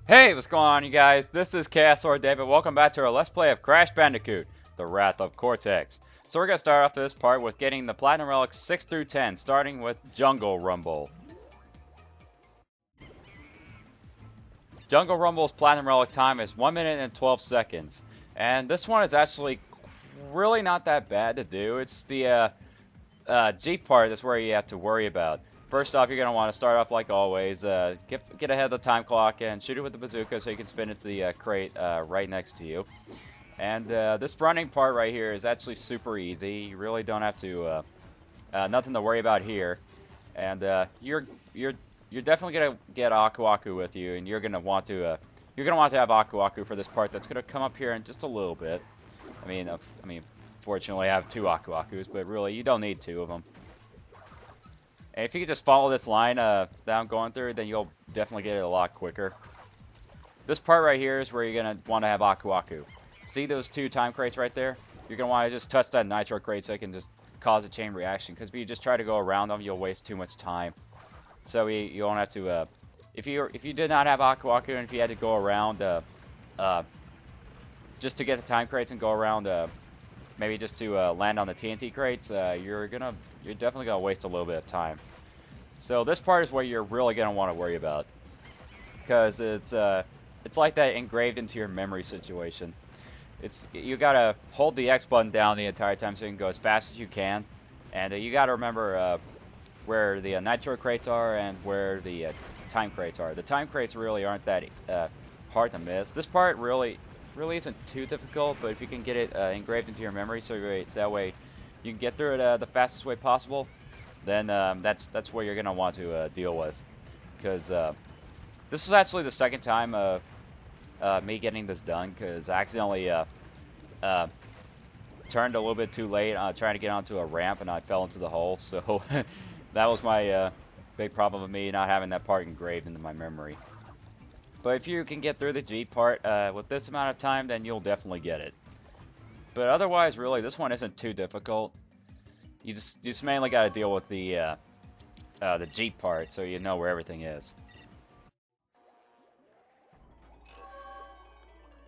Hey, what's going on, you guys? This is Chaos Lord David. Welcome back to our Let's Play of Crash Bandicoot, The Wrath of Cortex. So we're going to start off this part with getting the Platinum Relics 6 through 10, starting with Jungle Rumble. Jungle Rumble's Platinum Relic time is 1 minute and 12 seconds. And this one is actually really not that bad to do. It's the G part that's where you have to worry about. First off, you're going to want to start off like always, get ahead of the time clock and shoot it with the bazooka so you can spin it to the crate right next to you. And this running part right here is actually super easy. You really don't have to, nothing to worry about here. And you're definitely gonna get Aku Aku with you, and you're gonna want to have Aku Aku for this part. That's gonna come up here in just a little bit. I mean, fortunately, I have 2 Aku Akus, but really, you don't need 2 of them. And if you could just follow this line that I'm going through, then you'll definitely get it a lot quicker. This part right here is where you're going to want to have Aku Aku. See those 2 time crates right there? You're going to want to just touch that nitro crate so it can just cause a chain reaction. Because if you just try to go around them, you'll waste too much time. So you won't have to... if you did not have Aku Aku and if you had to go around just to get the time crates and go around... maybe just to land on the TNT crates, you're definitely gonna waste a little bit of time. So this part is what you're really gonna want to worry about, because it's like that engraved into your memory situation. You gotta hold the X button down the entire time so you can go as fast as you can, and you gotta remember where the nitro crates are and where the time crates are. The time crates really aren't that hard to miss. This part really isn't too difficult, but if you can get it engraved into your memory so that way you can get through it the fastest way possible, then that's what you're going to want to deal with. Because this is actually the second time me getting this done, because I accidentally turned a little bit too late trying to get onto a ramp and I fell into the hole, so that was my big problem with me not having that part engraved into my memory. But if you can get through the G part with this amount of time, then you'll definitely get it. But otherwise, really, this one isn't too difficult. You just mainly got to deal with the G part, so you know where everything is.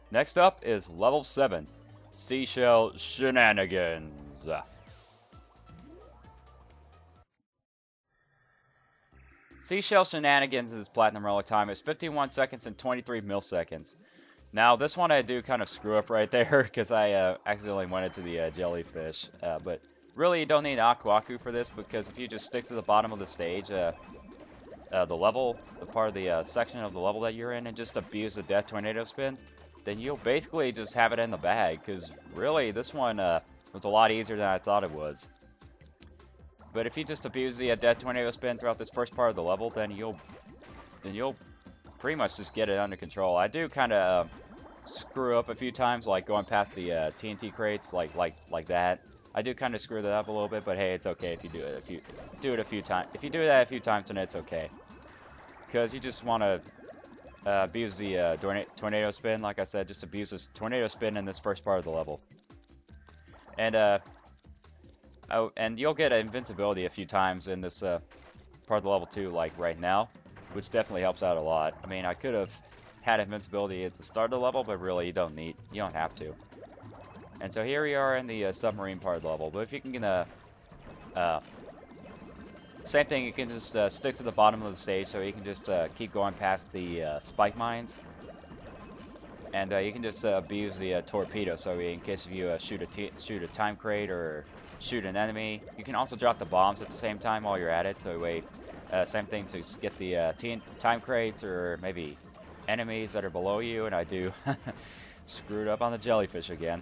Next up is level 7, Seashell Shenanigans. Seashell Shenanigans' Platinum Relic time is 51 seconds and 23 milliseconds. Now, this one I do kind of screw up right there, because I accidentally went into the jellyfish. But really, you don't need Aku Aku for this, because if you just stick to the bottom of the stage, the part of the section of the level that you're in, and just abuse the Death Tornado Spin, then you'll basically just have it in the bag, because really, this one was a lot easier than I thought it was. But if you just abuse the Death Tornado Spin throughout this first part of the level, then you'll pretty much just get it under control. I do kind of screw up a few times, like going past the TNT crates, like that. I do kind of screw that up a little bit, but hey, it's okay if you do it. If you do it a few times, then it's okay. Because you just want to abuse the Tornado Spin, like I said, just abuse this Tornado Spin in this first part of the level. And oh, and you'll get invincibility a few times in this part of the level too, like right now, which definitely helps out a lot. I mean, I could have had invincibility at the start of the level, but really you don't have to. And so here we are in the submarine part of the level. But if you can, same thing, you can just stick to the bottom of the stage, so you can just keep going past the spike mines. And you can just abuse the torpedo, so in case if you shoot a time crate or shoot an enemy. You can also drop the bombs at the same time while you're at it, so wait, same thing to get the time crates or maybe enemies that are below you, and I do screwed up on the jellyfish again.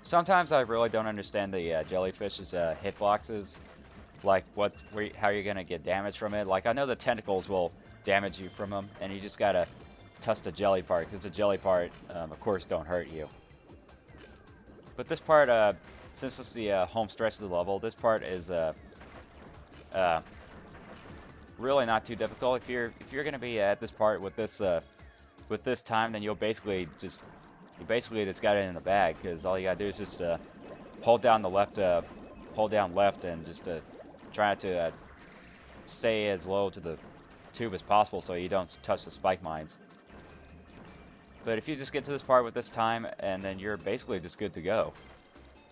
Sometimes I really don't understand the jellyfish's hitboxes, like how you're gonna get damage from it. Like, I know the tentacles will damage you from them, and you just gotta touch the jelly part, because the jelly part, of course, don't hurt you. But this part, since it's the home stretch of the level, this part is really not too difficult. If you're gonna be at this part with this time, then you basically just got it in the bag, because all you gotta do is just hold down left and just try to stay as low to the tube as possible so you don't touch the spike mines. But if you just get to this part with this time, and then you're basically just good to go.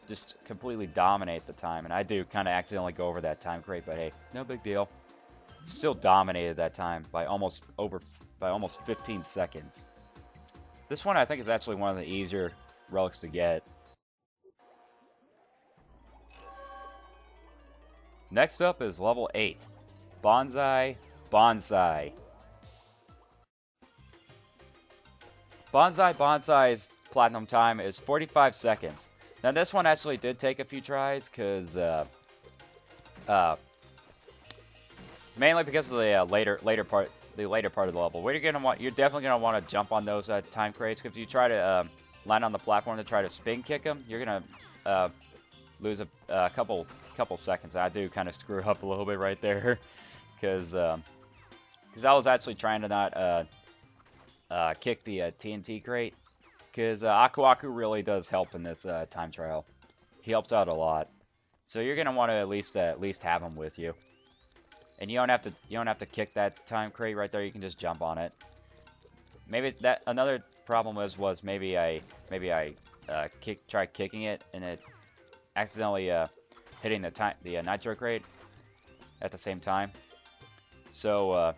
Just completely dominate the time. And I do kind of accidentally go over that time crate, but hey, no big deal. Still dominated that time by almost 15 seconds. This one I think is actually one of the easier relics to get. Next up is level 8. Banzai. Banzai's platinum time is 45 seconds. Now this one actually did take a few tries, because mainly because of the later part of the level. What you're definitely gonna want to jump on those time crates, because if you try to land on the platform to try to spin kick them, you're gonna lose a couple seconds. I do kind of screw up a little bit right there, because I was actually trying to not kick the TNT crate, because Aku Aku really does help in this time trial. He helps out a lot, so you're gonna want to at least have him with you. And you don't have to kick that time crate right there. You can just jump on it. Maybe that another problem was maybe I tried kicking it and it accidentally hitting the nitro crate at the same time. So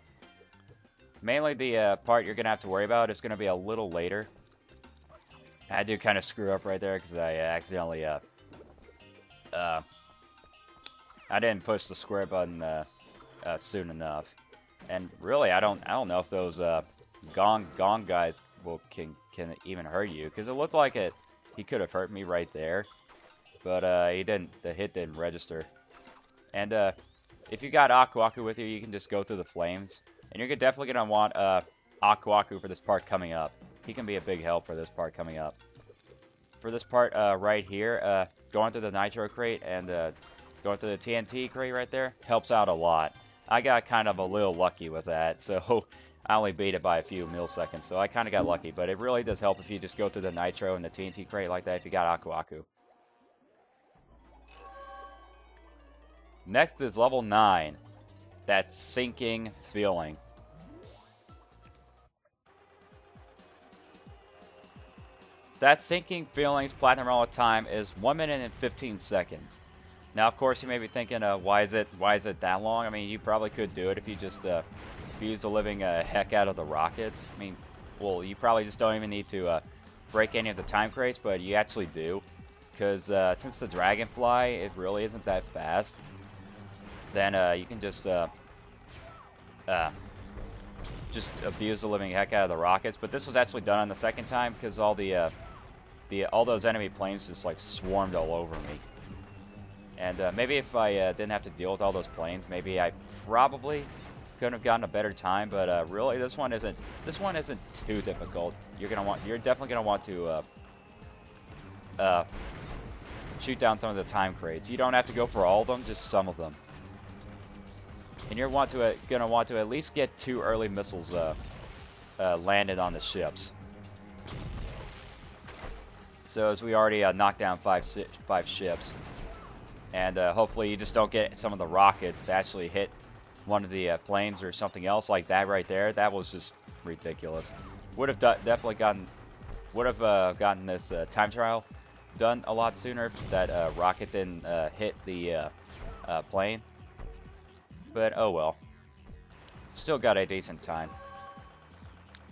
mainly the part you're gonna have to worry about is gonna be a little later. I do kind of screw up right there because I accidentally I didn't push the square button soon enough. And really, I don't know if those gong guys can even hurt you, because it looked like he could have hurt me right there, but he didn't. The hit didn't register. And if you got Aku Aku with you, you can just go through the flames, and you're definitely gonna want Aku Aku for this part coming up. He can be a big help for this part coming up. For this part right here, going through the nitro crate and going through the TNT crate right there helps out a lot. I got kind of a little lucky with that, so I only beat it by a few milliseconds, so I kind of got lucky. But it really does help if you just go through the nitro and the TNT crate like that if you got Aku Aku. Next is level 9. That sinking feeling. That sinking feeling's platinum roll time is 1 minute and 15 seconds. Now, of course, you may be thinking, why is it that long? I mean, you probably could do it if you just use the living heck out of the rockets. I mean, well, you probably just don't even need to break any of the time crates, but you actually do, because since the dragonfly, it really isn't that fast. Then you can just abuse the living heck out of the rockets. But this was actually done on the second time, because all those enemy planes just like swarmed all over me. And maybe if I didn't have to deal with all those planes, maybe I probably could have gotten a better time. But really, this one isn't too difficult. You're definitely gonna want to shoot down some of the time crates. You don't have to go for all of them, just some of them. And you're gonna want to at least get 2 early missiles landed on the ships. So as we already knocked down 5 ships. And hopefully you just don't get some of the rockets to actually hit one of the planes or something else like that right there. That was just ridiculous. Would have definitely gotten this time trial done a lot sooner if that rocket didn't hit the plane. But oh well. Still got a decent time.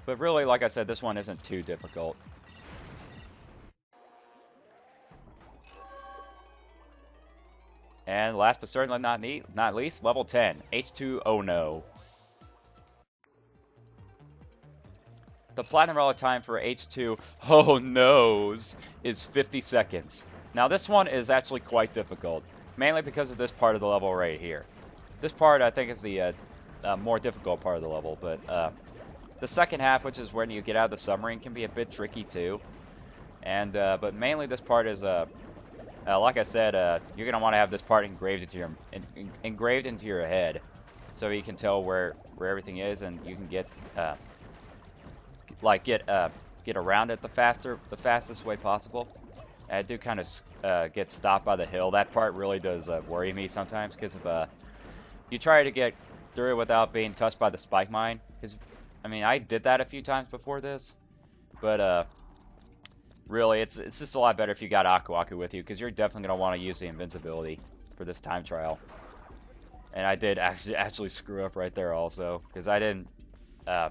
But really, like I said, this one isn't too difficult. And last but certainly not least, level 10, H2 Oh No. The platinum relic time for H2 Oh No's is 50 seconds. Now this one is actually quite difficult, mainly because of this part of the level right here. This part I think is the more difficult part of the level, but the second half, which is when you get out of the submarine, can be a bit tricky too. And but mainly this part is like I said, you're gonna want to have this part engraved into your head, so you can tell where everything is, and you can get get around it the fastest way possible. And I do kind of get stopped by the hill. That part really does worry me sometimes, because if you try to get through without being touched by the spike mine. Because I mean, I did that a few times before this, But really, it's just a lot better if you got Aku Aku with you, because you're definitely gonna want to use the invincibility for this time trial. And I did actually screw up right there also, because I didn't. I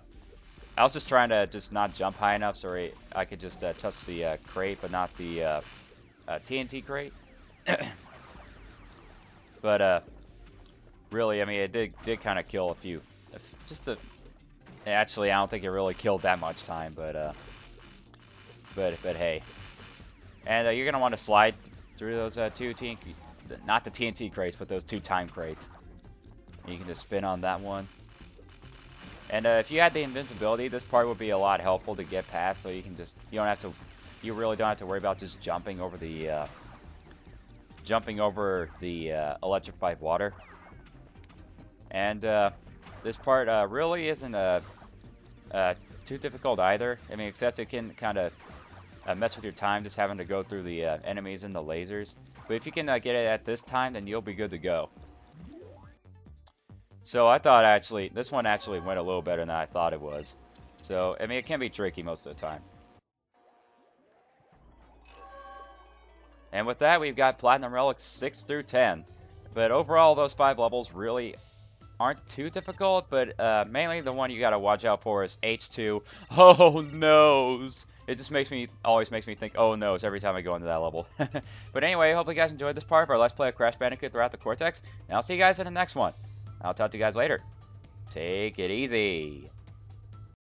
was just trying to just not jump high enough so I could just touch the crate, but not the TNT crate. But really, I mean, it did kind of kill a few. Actually, I don't think it really killed that much time, but hey. And you're gonna want to slide through those two TNT, not the TNT crates, but those 2 time crates. And you can just spin on that one. And if you had the invincibility, this part would be a lot helpful to get past. So you can just you really don't have to worry about just jumping over the electrified water. And this part really isn't too difficult either. I mean, except it can kind of mess with your time, just having to go through the enemies and the lasers. But if you can get it at this time, then you'll be good to go. So I thought this one actually went a little better than I thought it was. So, I mean, it can be tricky most of the time. And with that, we've got Platinum Relics 6 through 10. But overall, those 5 levels really aren't too difficult, but mainly the one you gotta watch out for is H2. Oh noes! It just always makes me think, oh noes, every time I go into that level. But anyway, hopefully you guys enjoyed this part of our Let's Play of Crash Bandicoot throughout the Cortex, and I'll see you guys in the next one. I'll talk to you guys later. Take it easy.